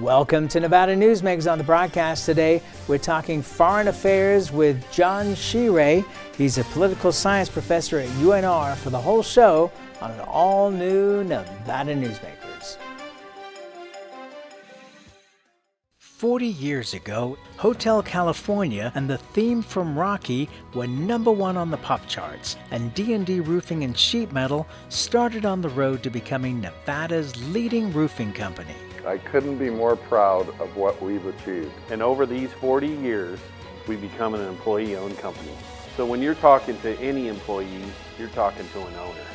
Welcome to Nevada Newsmakers. On the broadcast today, we're talking foreign affairs with John Scire. He's a political science professor at UNR for the whole show on an all-new Nevada Newsmakers. 40 years ago, Hotel California and the theme from Rocky were #1 on the pop charts, and D&D Roofing and Sheet Metal started on the road to becoming Nevada's leading roofing company. I couldn't be more proud of what we've achieved. And over these 40 years, we've become an employee-owned company. So when you're talking to any employee, you're talking to an owner.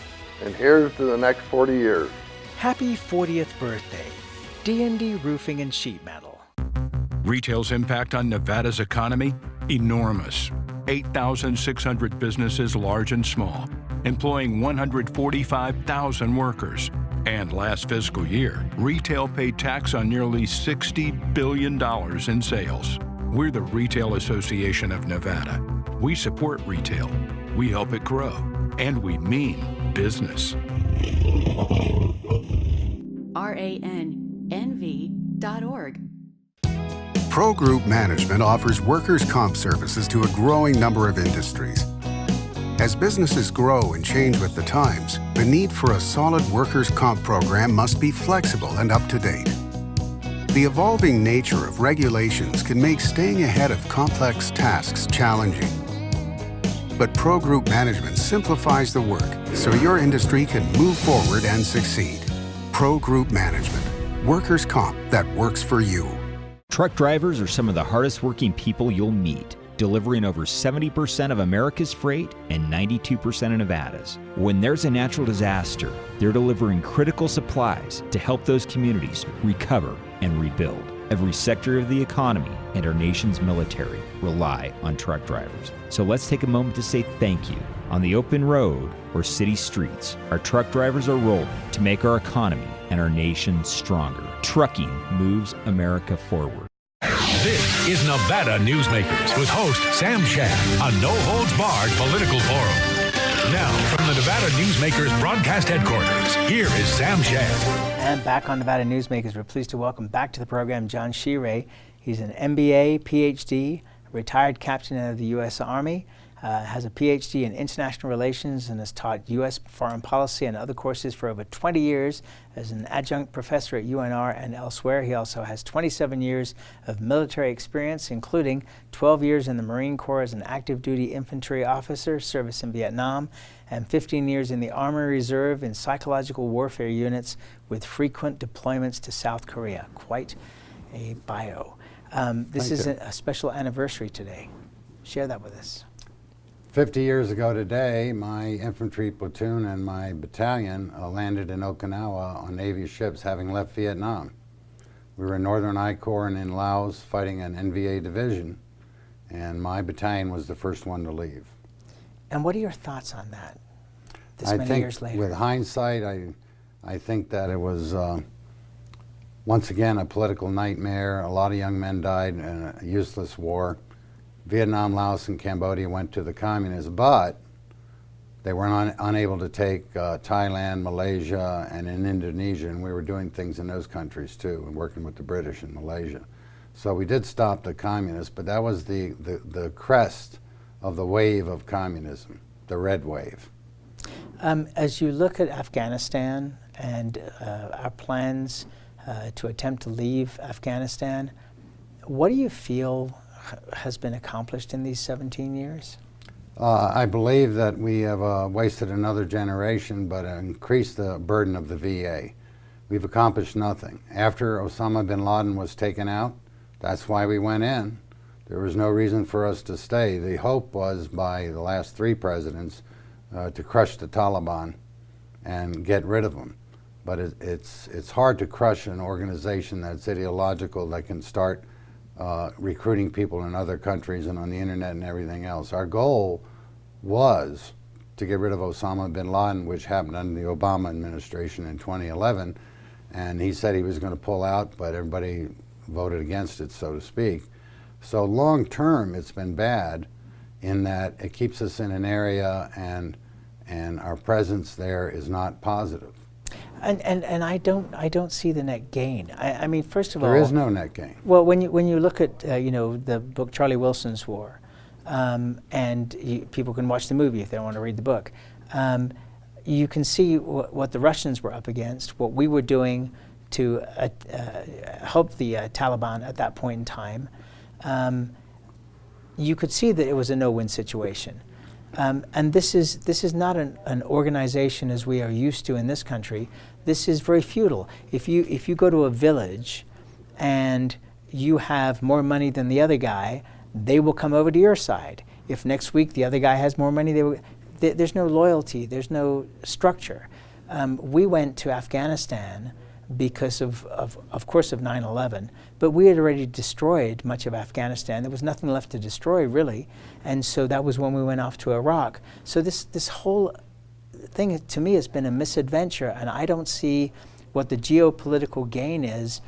And here's to the next 40 years. Happy 40th birthday, D&D Roofing and Sheet Metal. Retail's impact on Nevada's economy? Enormous. 8,600 businesses, large and small, employing 145,000 workers. And last fiscal year, retail paid tax on nearly $60 billion in sales. We're the Retail Association of Nevada. We support retail, we help it grow, and we mean business. RANNV.org. Pro Group Management offers workers' comp services to a growing number of industries. As businesses grow and change with the times, the need for a solid workers' comp program must be flexible and up to date. The evolving nature of regulations can make staying ahead of complex tasks challenging. But Pro Group Management simplifies the work so your industry can move forward and succeed. Pro Group Management, workers' comp that works for you. Truck drivers are some of the hardest working people you'll meet, delivering over 70% of America's freight and 92% of Nevada's. When there's a natural disaster, they're delivering critical supplies to help those communities recover and rebuild. Every sector of the economy and our nation's military rely on truck drivers. So let's take a moment to say thank you. On the open road or city streets, our truck drivers are rolling to make our economy and our nation stronger. Trucking moves America forward. This is Nevada Newsmakers with host Sam Shad, a no-holds-barred political forum. Now, from the Nevada Newsmakers broadcast headquarters, here is Sam Shad. And back on Nevada Newsmakers, we're pleased to welcome back to the program John Scire. He's an MBA, PhD, retired captain of the U.S. Army, has a PhD in international relations and has taught U.S. foreign policy and other courses for over 20 years as an adjunct professor at UNR and elsewhere. He also has 27 years of military experience, including 12 years in the Marine Corps as an active duty infantry officer, service in Vietnam, and 15 years in the Army Reserve in psychological warfare units with frequent deployments to South Korea. Quite a bio. This is a special anniversary today. Share that with us. 50 years ago today, my infantry platoon and my battalion landed in Okinawa on Navy ships having left Vietnam. We were in Northern I Corps and in Laos fighting an NVA division, and my battalion was the first one to leave. And what are your thoughts on that, many years later? With hindsight, I think that it was, once again, a political nightmare. A lot of young men died in a useless war. Vietnam, Laos, and Cambodia went to the communists, but they were unable to take Thailand, Malaysia, and in Indonesia, and we were doing things in those countries too, and working with the British in Malaysia. So we did stop the communists, but that was the crest of the wave of communism, the red wave. As you look at Afghanistan and our plans to attempt to leave Afghanistan, what do you feel has been accomplished in these 17 years? I believe that we have wasted another generation, but increased the burden of the VA. We've accomplished nothing. After Osama bin Laden was taken out, that's why we went in. There was no reason for us to stay. The hope was, by the last 3 presidents, to crush the Taliban and get rid of them. But it's hard to crush an organization that's ideological, that can start recruiting people in other countries and on the internet and everything else. Our goal was to get rid of Osama bin Laden, which happened under the Obama administration in 2011, and he said he was going to pull out, but everybody voted against it, so to speak. So long term, it's been bad in that it keeps us in an area and our presence there is not positive. And I don't see the net gain. I mean, first of all, there is no net gain. Well, when you look at the book Charlie Wilson's War, and people can watch the movie if they don't want to read the book, you can see what the Russians were up against, what we were doing to help the Taliban at that point in time. You could see that it was a no-win situation. And this is not an organization as we are used to in this country. This is very feudal. If you go to a village and you have more money than the other guy, they will come over to your side. If next week the other guy has more money, there's no loyalty, there's no structure. We went to Afghanistan because of course of 9/11, but we had already destroyed much of Afghanistan. There was nothing left to destroy, really, and so that was when we went off to Iraq. So this whole thing to me has been a misadventure, and I don't see what the geopolitical gain is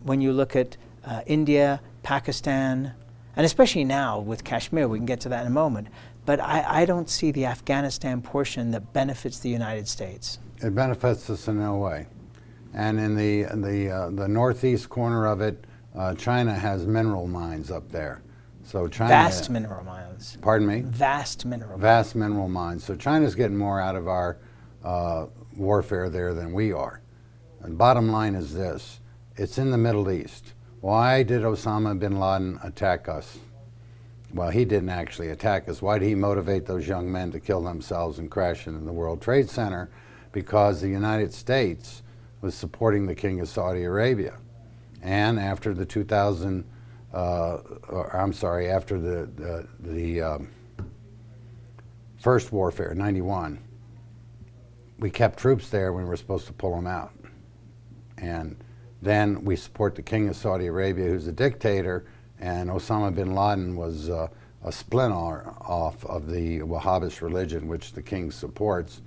when you look at India, Pakistan, and especially now with Kashmir. We can get to that in a moment, but I don't see the Afghanistan portion that benefits the United States. It benefits us in no way. And in the northeast corner of it, China has mineral mines up there. So China vast mineral mines. Pardon me? Vast mineral. Vast mineral mines. So China's getting more out of our warfare there than we are. And bottom line is this: it's in the Middle East. Why did Osama bin Laden attack us? Well, he didn't actually attack us. Why did he motivate those young men to kill themselves and crash into the World Trade Center? Because the United States was supporting the King of Saudi Arabia. And after the after the first warfare, 91, we kept troops there when we were supposed to pull them out. And then we support the King of Saudi Arabia, who's a dictator, and Osama bin Laden was a splinter off of the Wahhabist religion, which the king supports.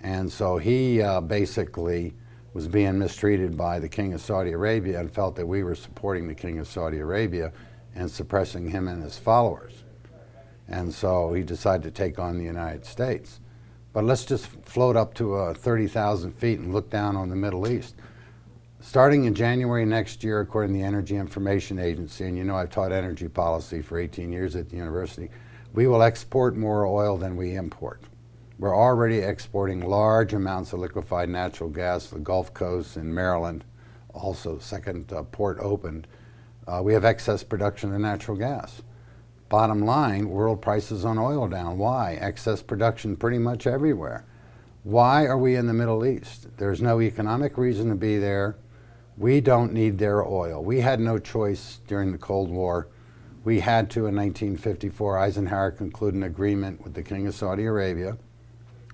And so he basically was being mistreated by the King of Saudi Arabia and felt that we were supporting the King of Saudi Arabia and suppressing him and his followers. And so he decided to take on the United States. But let's just float up to 30,000 feet and look down on the Middle East. Starting in January next year, according to the Energy Information Agency, and you know I've taught energy policy for 18 years at the university, we will export more oil than we import. We're already exporting large amounts of liquefied natural gas to the Gulf Coast in Maryland, also second port opened. We have excess production of natural gas. Bottom line, world prices on oil down. Why? Excess production pretty much everywhere. Why are we in the Middle East? There's no economic reason to be there. We don't need their oil. We had no choice during the Cold War. We had to, in 1954, Eisenhower concluded an agreement with the King of Saudi Arabia.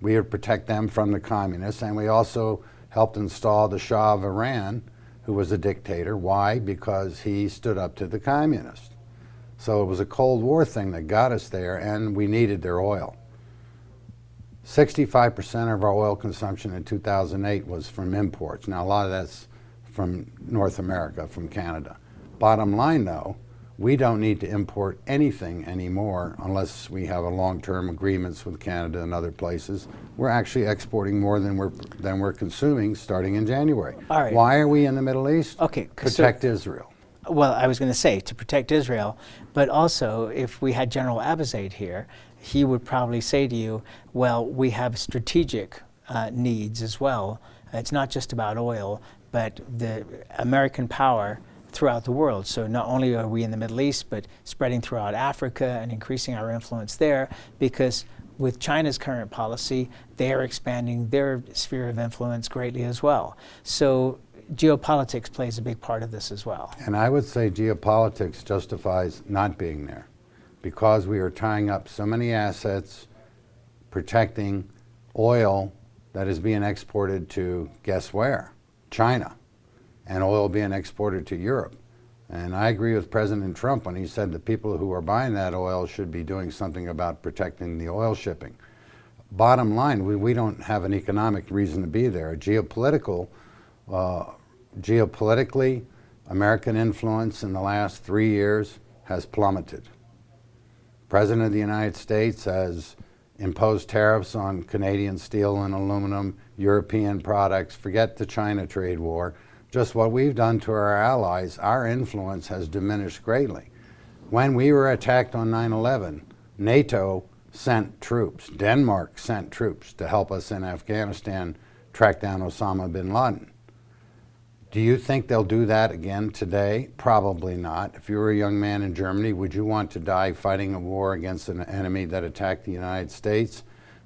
We would protect them from the communists, and we also helped install the Shah of Iran, who was a dictator. Why? Because he stood up to the communists. So it was a Cold War thing that got us there, and we needed their oil. 65% of our oil consumption in 2008 was from imports. Now, a lot of that's from North America, from Canada. Bottom line, though, we don't need to import anything anymore unless we have a long-term agreements with Canada and other places. We're actually exporting more than we're consuming starting in January. All right. Why are we in the Middle East? Okay. Protect Israel. Well, I was going to say to protect Israel, but also if we had General Abizaid here, he would probably say to you, well, we have strategic needs as well. It's not just about oil, but the American power throughout the world. So not only are we in the Middle East, but spreading throughout Africa and increasing our influence there, because with China's current policy, they are expanding their sphere of influence greatly as well. So geopolitics plays a big part of this as well. And I would say geopolitics justifies not being there, because we are tying up so many assets, protecting oil that is being exported to, guess where? China. And oil being exported to Europe. And I agree with President Trump when he said the people who are buying that oil should be doing something about protecting the oil shipping. Bottom line, we don't have an economic reason to be there. Geopolitically, American influence in the last 3 years has plummeted. President of the United States has impose tariffs on Canadian steel and aluminum, European products, forget the China trade war. Just what we've done to our allies, our influence has diminished greatly. When we were attacked on 9/11, NATO sent troops, Denmark sent troops to help us in Afghanistan track down Osama bin Laden. Do you think they'll do that again today? Probably not. If you were a young man in Germany, would you want to die fighting a war against an enemy that attacked the United States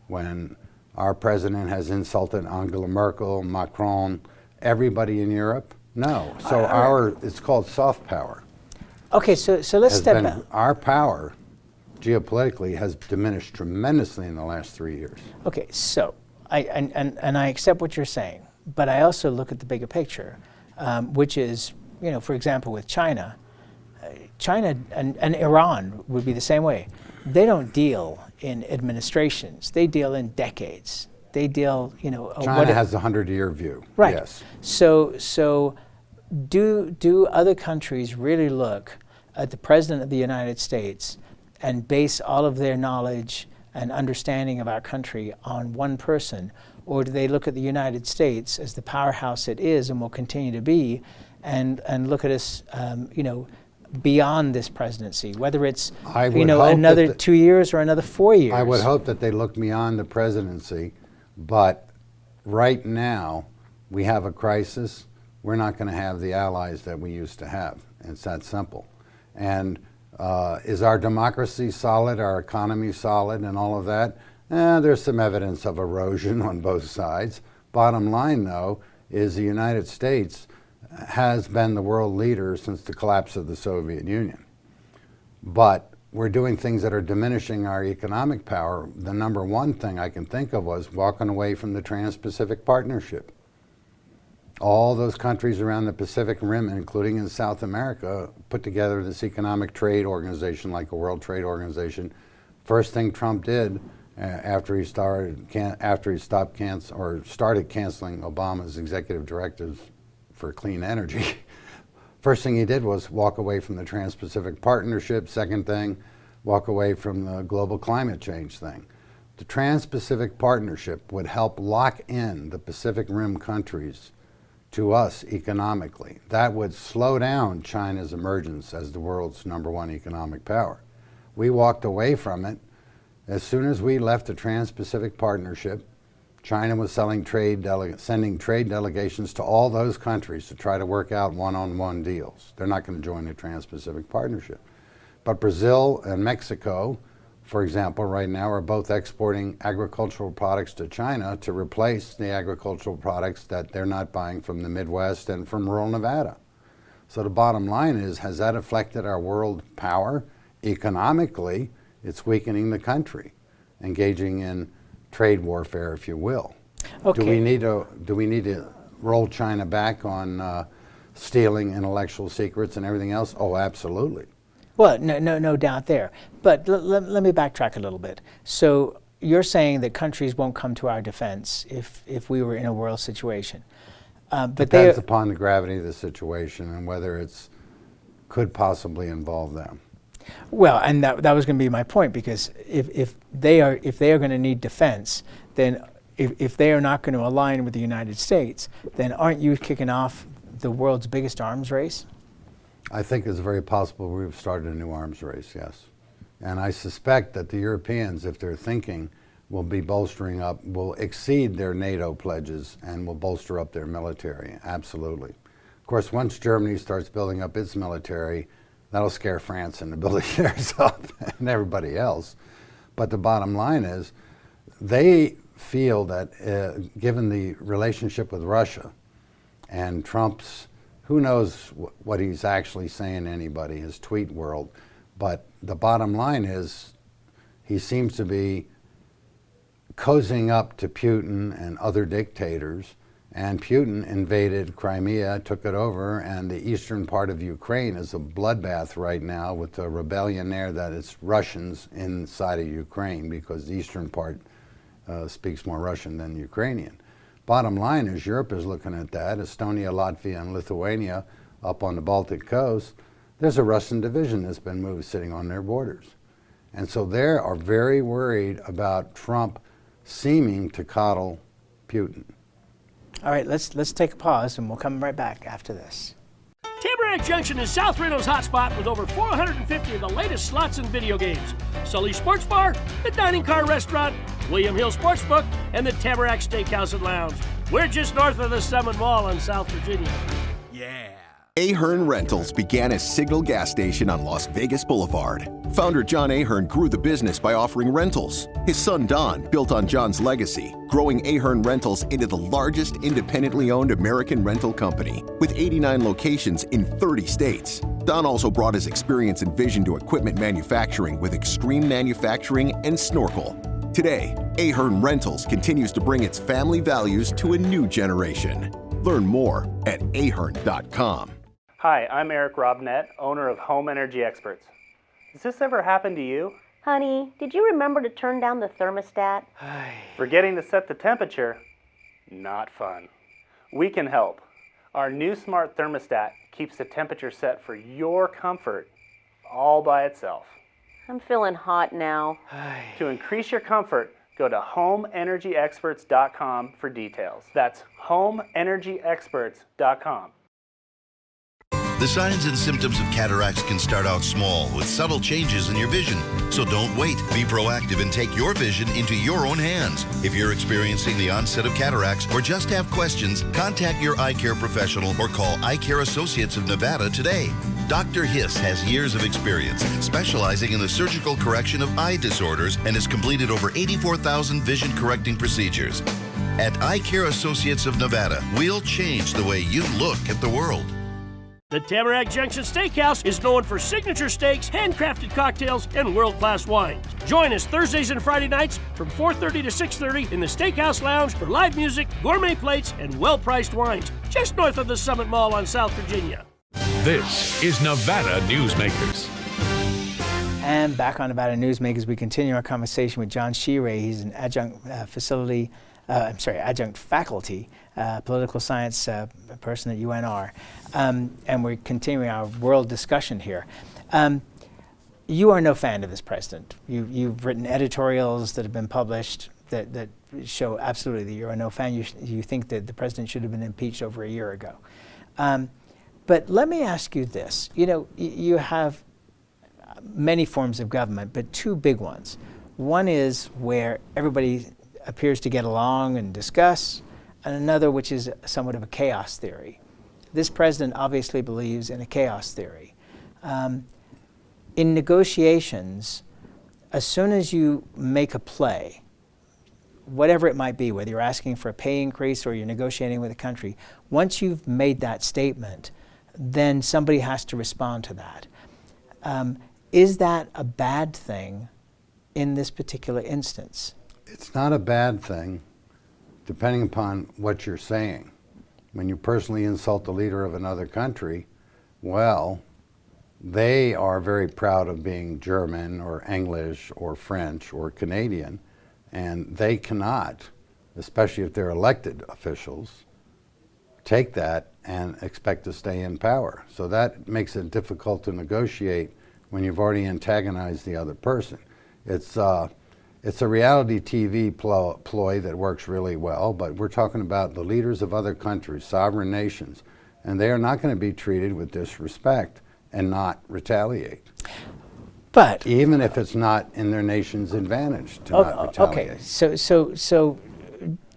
when our president has insulted Angela Merkel, Macron, everybody in Europe? No. So it's called soft power. Okay, so let's step back. Our power geopolitically has diminished tremendously in the last 3 years. Okay, so I accept what you're saying, but I also look at the bigger picture, which is, for example, with China, China and Iran would be the same way. They don't deal in administrations; they deal in decades. They deal, China has a 100-year view. Right. Yes. So do other countries really look at the President of the United States and base all of their knowledge and understanding of our country on one person? Or do they look at the United States as the powerhouse it is and will continue to be, and look at us, beyond this presidency, whether it's, another 2 years or another 4 years? I would hope that they look beyond the presidency, but right now we have a crisis. We're not going to have the allies that we used to have. It's that simple. And is our democracy solid, our economy solid, and all of that? There's some evidence of erosion on both sides. Bottom line, though, is the United States has been the world leader since the collapse of the Soviet Union. But we're doing things that are diminishing our economic power. The number one thing I can think of was walking away from the Trans-Pacific Partnership. All those countries around the Pacific Rim, including in South America, put together this economic trade organization like a World Trade Organization. First thing Trump did after he started canceling Obama's executive directives for clean energy, first thing he did was walk away from the Trans-Pacific Partnership. Second thing, walk away from the global climate change thing. The Trans-Pacific Partnership would help lock in the Pacific Rim countries to us economically. That would slow down China's emergence as the world's #1 economic power. We walked away from it. As soon as we left the Trans-Pacific Partnership, China was sending trade delegations to all those countries to try to work out one-on-one deals. They're not going to join the Trans-Pacific Partnership. But Brazil and Mexico, for example, right now are both exporting agricultural products to China to replace the agricultural products that they're not buying from the Midwest and from rural Nevada. So the bottom line is, has that affected our world power? Economically, it's weakening the country, engaging in trade warfare, if you will. Okay. Do we need to roll China back on stealing intellectual secrets and everything else? Oh, absolutely. Well, no doubt there. But let me backtrack a little bit. So you're saying that countries won't come to our defense if we were in a world situation. But depends upon the gravity of the situation and whether it's could possibly involve them. Well, and that was going to be my point, because if they are going to need defense, then if they are not going to align with the United States, then aren't you kicking off the world's biggest arms race? I think it's very possible we've started a new arms race, yes. And I suspect that the Europeans, if they're thinking, will be bolstering up, will exceed their NATO pledges and will bolster up their military, absolutely. Of course, once Germany starts building up its military, that'll scare France into building theirs up and everybody else. But the bottom line is, they feel that given the relationship with Russia and Trump's, who knows what he's actually saying to anybody, his tweet world, but the bottom line is he seems to be cozying up to Putin and other dictators, and Putin invaded Crimea, took it over, and the eastern part of Ukraine is a bloodbath right now with a rebellion there that it's Russians inside of Ukraine, because the eastern part speaks more Russian than Ukrainian. Bottom line is Europe is looking at that. Estonia, Latvia, and Lithuania up on the Baltic coast, there's a Russian division that's been moved sitting on their borders. And so they are very worried about Trump seeming to coddle Putin. All right, let's take a pause, and we'll come right back after this. Tamarack Junction is South Reno's hotspot with over 450 of the latest slots and video games. Sully's Sports Bar, the Dining Car Restaurant, William Hill Sportsbook, and the Tamarack Steakhouse and Lounge. We're just north of the Summit Mall in South Virginia. Yeah. Ahern Rentals began as Signal Gas Station on Las Vegas Boulevard. Founder John Ahern grew the business by offering rentals. His son Don built on John's legacy, growing Ahern Rentals into the largest independently owned American rental company, with 89 locations in 30 states. Don also brought his experience and vision to equipment manufacturing with Extreme Manufacturing and Snorkel. Today, Ahern Rentals continues to bring its family values to a new generation. Learn more at ahern.com. Hi, I'm Eric Robnett, owner of Home Energy Experts. Has this ever happened to you? Honey, did you remember to turn down the thermostat? Forgetting to set the temperature? Not fun. We can help. Our new smart thermostat keeps the temperature set for your comfort all by itself. I'm feeling hot now. To increase your comfort, go to homeenergyexperts.com for details. That's homeenergyexperts.com. The signs and symptoms of cataracts can start out small with subtle changes in your vision. So don't wait. Be proactive and take your vision into your own hands. If you're experiencing the onset of cataracts or just have questions, contact your eye care professional or call Eye Care Associates of Nevada today. Dr. Hiss has years of experience specializing in the surgical correction of eye disorders and has completed over 84,000 vision correcting procedures. At Eye Care Associates of Nevada, we'll change the way you look at the world. The Tamarack Junction Steakhouse is known for signature steaks, handcrafted cocktails, and world-class wines. Join us Thursdays and Friday nights from 4:30 to 6:30 in the Steakhouse Lounge for live music, gourmet plates, and well-priced wines, just north of the Summit Mall on South Virginia. This is Nevada Newsmakers. And back on Nevada Newsmakers, we continue our conversation with John Scire. He's an adjunct adjunct faculty, political science person at UNR. And we're continuing our world discussion here. You are no fan of this president. You've written editorials that have been published that show absolutely that you're no fan. You think that the president should have been impeached over a year ago. But let me ask you this. You know, you have many forms of government, but two big ones. One is where everybody appears to get along and discuss, and another which is somewhat of a chaos theory. This president obviously believes in a chaos theory. In negotiations, as soon as you make a play, whatever it might be, whether you're asking for a pay increase or you're negotiating with a country, once you've made that statement, then somebody has to respond to that. Is that a bad thing in this particular instance? It's not a bad thing, depending upon what you're saying. When you personally insult the leader of another country, well, they are very proud of being German or English or French or Canadian, and they cannot, especially if they're elected officials, take that and expect to stay in power. So that makes it difficult to negotiate when you've already antagonized the other person. It's a reality TV ploy that works really well, but we're talking about the leaders of other countries, sovereign nations, and they are not going to be treated with disrespect and not retaliate. But even if it's not in their nation's advantage to not retaliate. Okay, so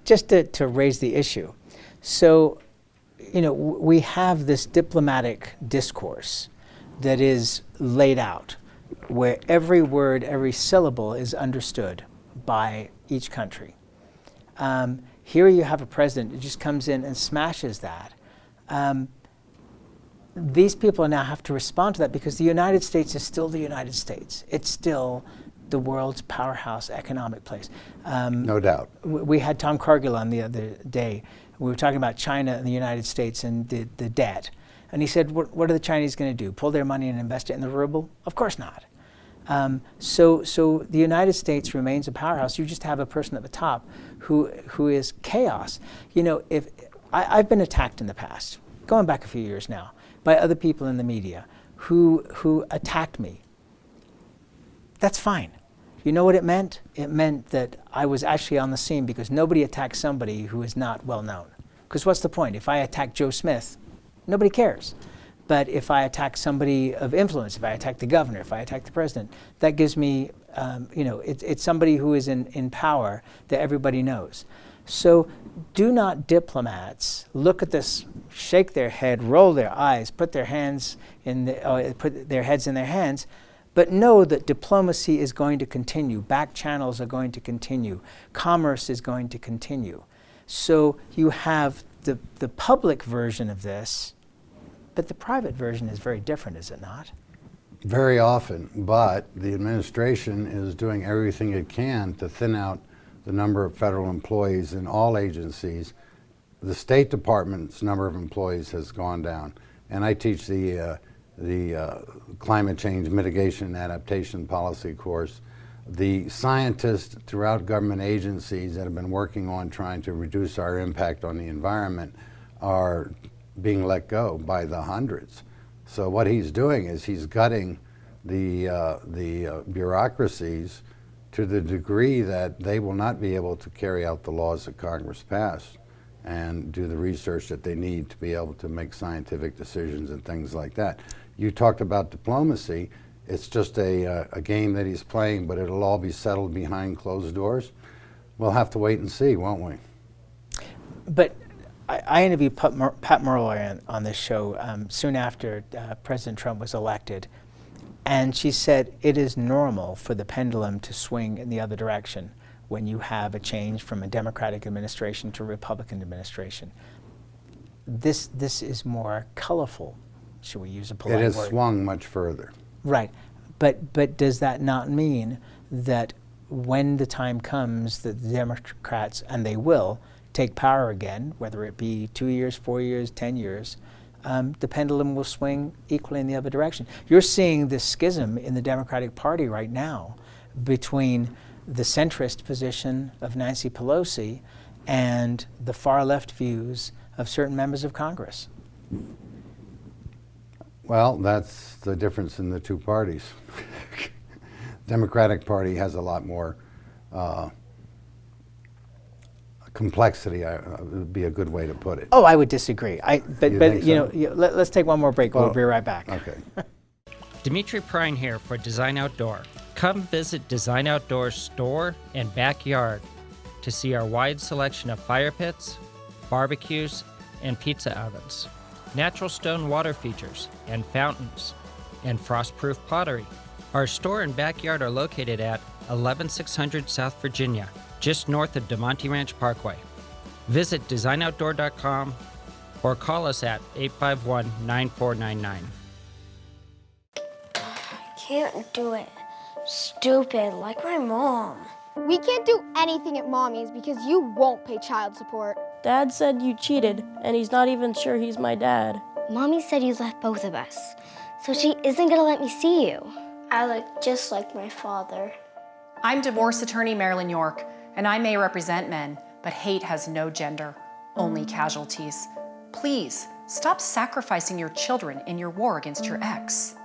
just to raise the issue. So, you know, we have this diplomatic discourse that is laid out, where every word, every syllable is understood by each country. Here you have a president who just comes in and smashes that. These people now have to respond to that because the United States is still the United States. It's still the world's powerhouse economic place. No doubt. We had Tom Cargill on the other day. We were talking about China and the United States and the debt. And he said, what are the Chinese going to do? Pull their money and invest it in the ruble? Of course not. So the United States remains a powerhouse. You just have a person at the top who is chaos. You know, if I've been attacked in the past, going back a few years now, by other people in the media who attacked me. That's fine. You know what it meant? It meant that I was actually on the scene because nobody attacks somebody who is not well known. Because what's the point? If I attack Joe Smith, nobody cares. But if I attack somebody of influence, if I attack the governor, if I attack the president, that gives me, it's somebody who is in power that everybody knows. So do not diplomats look at this, shake their head, roll their eyes, put their heads in their hands, but know that diplomacy is going to continue, back channels are going to continue, commerce is going to continue. So you have the public version of this, but the private version is very different, is it not? Very often, but the administration is doing everything it can to thin out the number of federal employees in all agencies. The State Department's number of employees has gone down, and I teach the climate change mitigation and adaptation policy course. The scientists throughout government agencies that have been working on trying to reduce our impact on the environment are being let go by the hundreds. So what he's doing is he's gutting the bureaucracies to the degree that they will not be able to carry out the laws that Congress passed and do the research that they need to be able to make scientific decisions and things like that. You talked about diplomacy. It's just a game that he's playing, but it'll all be settled behind closed doors. We'll have to wait and see, won't we? But I interviewed Pat Murroy on this show soon after President Trump was elected, and she said it is normal for the pendulum to swing in the other direction when you have a change from a Democratic administration to a Republican administration. This is more colorful, should we use a polite word? It has swung much further. Right, but does that not mean that when the time comes that the Democrats, and they will, take power again, whether it be 2 years, 4 years, 10 years, the pendulum will swing equally in the other direction. You're seeing this schism in the Democratic Party right now between the centrist position of Nancy Pelosi and the far left views of certain members of Congress. Well, that's the difference in the two parties. Democratic Party has a lot more complexity, would be a good way to put it. Oh, I would disagree. Let's take one more break. We'll be right back. Okay. Dimitri Prine here for Design Outdoor. Come visit Design Outdoor's store and backyard to see our wide selection of fire pits, barbecues, and pizza ovens, natural stone water features and fountains, and frost-proof pottery. Our store and backyard are located at 11600 South Virginia, just north of DeMonte Ranch Parkway. Visit designoutdoor.com or call us at 851-9499. Can't do it. Stupid, like my mom. We can't do anything at Mommy's because you won't pay child support. Dad said you cheated, and he's not even sure he's my dad. Mommy said you left both of us, so she isn't gonna let me see you. I look just like my father. I'm divorce attorney Marilyn York, and I may represent men, but hate has no gender, only casualties. Please, stop sacrificing your children in your war against your ex.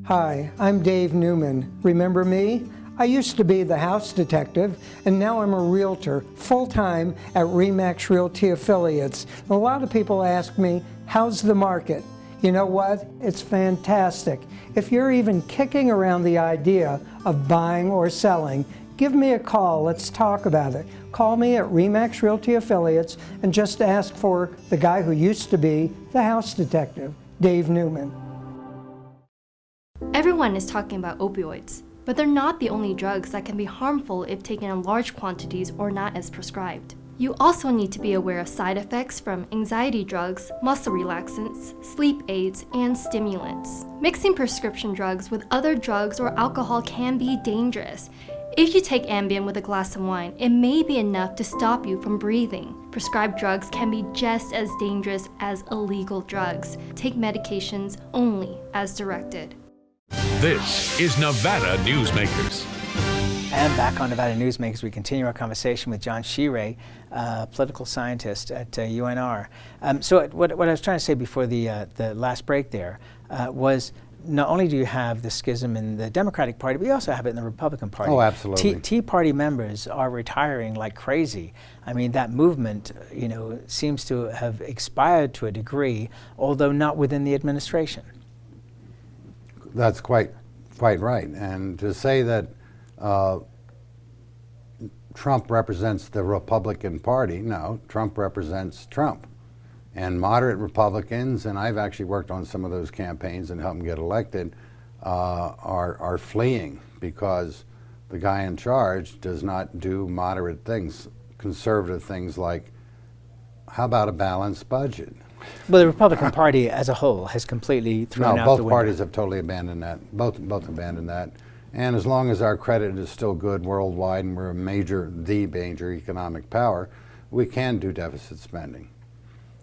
Hi, I'm Dave Newman. Remember me? I used to be the house detective, and now I'm a realtor, full-time at RE/MAX Realty Affiliates. A lot of people ask me, how's the market? You know what? It's fantastic. If you're even kicking around the idea of buying or selling, give me a call. Let's talk about it. Call me at RE/MAX Realty Affiliates and just ask for the guy who used to be the house detective, Dave Newman. Everyone is talking about opioids, but they're not the only drugs that can be harmful if taken in large quantities or not as prescribed. You also need to be aware of side effects from anxiety drugs, muscle relaxants, sleep aids, and stimulants. Mixing prescription drugs with other drugs or alcohol can be dangerous. If you take Ambien with a glass of wine, it may be enough to stop you from breathing. Prescribed drugs can be just as dangerous as illegal drugs. Take medications only as directed. This is Nevada Newsmakers. And back on Nevada Newsmakers, we continue our conversation with John Scire, political scientist at UNR. So what I was trying to say before the last break there was not only do you have the schism in the Democratic Party, but you also have it in the Republican Party. Oh, absolutely. Tea Party members are retiring like crazy. I mean, that movement, seems to have expired to a degree, although not within the administration. That's quite right. And to say that Trump represents the Republican Party, no, Trump represents Trump. And moderate Republicans, and I've actually worked on some of those campaigns and helped them get elected, are fleeing because the guy in charge does not do moderate things, conservative things like, how about a balanced budget? Well, the Republican Party as a whole has completely thrown out the window. Both parties have totally abandoned that. Both abandoned that. And as long as our credit is still good worldwide and we're the major economic power, we can do deficit spending.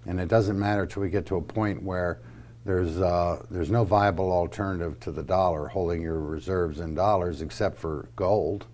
And it doesn't matter till we get to a point where there's no viable alternative to the dollar, holding your reserves in dollars except for gold.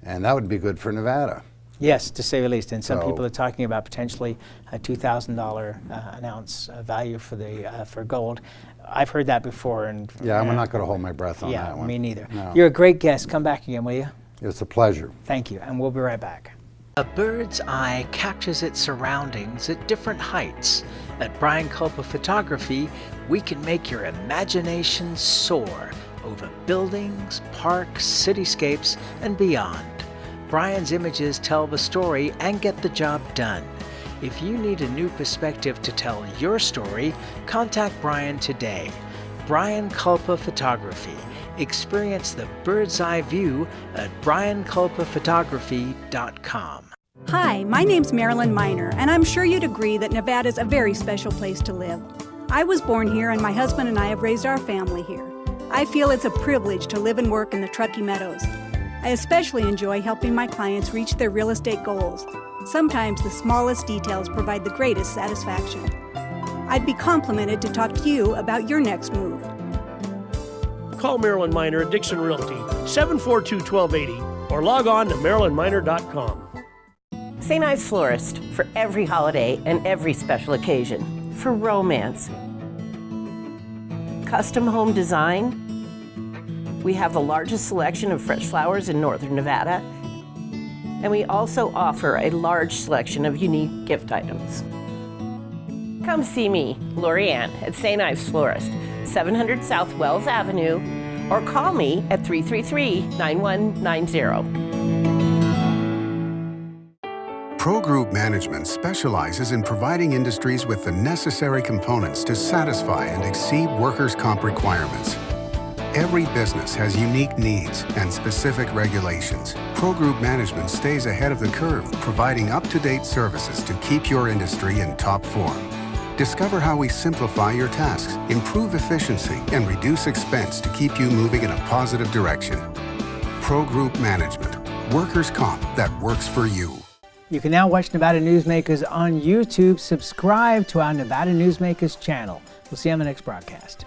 And that would be good for Nevada. Yes, to say the least. And some people are talking about potentially a $2,000 an ounce value for gold. I've heard that before. And yeah, I'm not going to hold my breath on that one. Me neither. No. You're a great guest. Come back again, will you? It's a pleasure. Thank you, and we'll be right back. A bird's eye captures its surroundings at different heights. At Brian Culpa Photography, we can make your imagination soar over buildings, parks, cityscapes, and beyond. Brian's images tell the story and get the job done. If you need a new perspective to tell your story, contact Brian today. Brian Culpa Photography. Experience the bird's eye view at brianculpaphotography.com. Hi, my name's Marilyn Miner, and I'm sure you'd agree that Nevada's a very special place to live. I was born here, and my husband and I have raised our family here. I feel it's a privilege to live and work in the Truckee Meadows. I especially enjoy helping my clients reach their real estate goals. Sometimes the smallest details provide the greatest satisfaction. I'd be complimented to talk to you about your next move. Call Marilyn Miner at Dixon Realty, 742-1280, or log on to marilynminer.com. St. Ives Florist, for every holiday and every special occasion. For romance. Custom home design. We have the largest selection of fresh flowers in northern Nevada. And we also offer a large selection of unique gift items. Come see me, Lori Ann, at St. Ives Florist, 700 South Wells Avenue, or call me at 333-9190. Pro Group Management specializes in providing industries with the necessary components to satisfy and exceed workers' comp requirements. Every business has unique needs and specific regulations. Pro Group Management stays ahead of the curve, providing up-to-date services to keep your industry in top form. Discover how we simplify your tasks, improve efficiency, and reduce expense to keep you moving in a positive direction. Pro Group Management, workers' comp that works for you. You can now watch Nevada Newsmakers on YouTube. Subscribe to our Nevada Newsmakers channel. We'll see you on the next broadcast.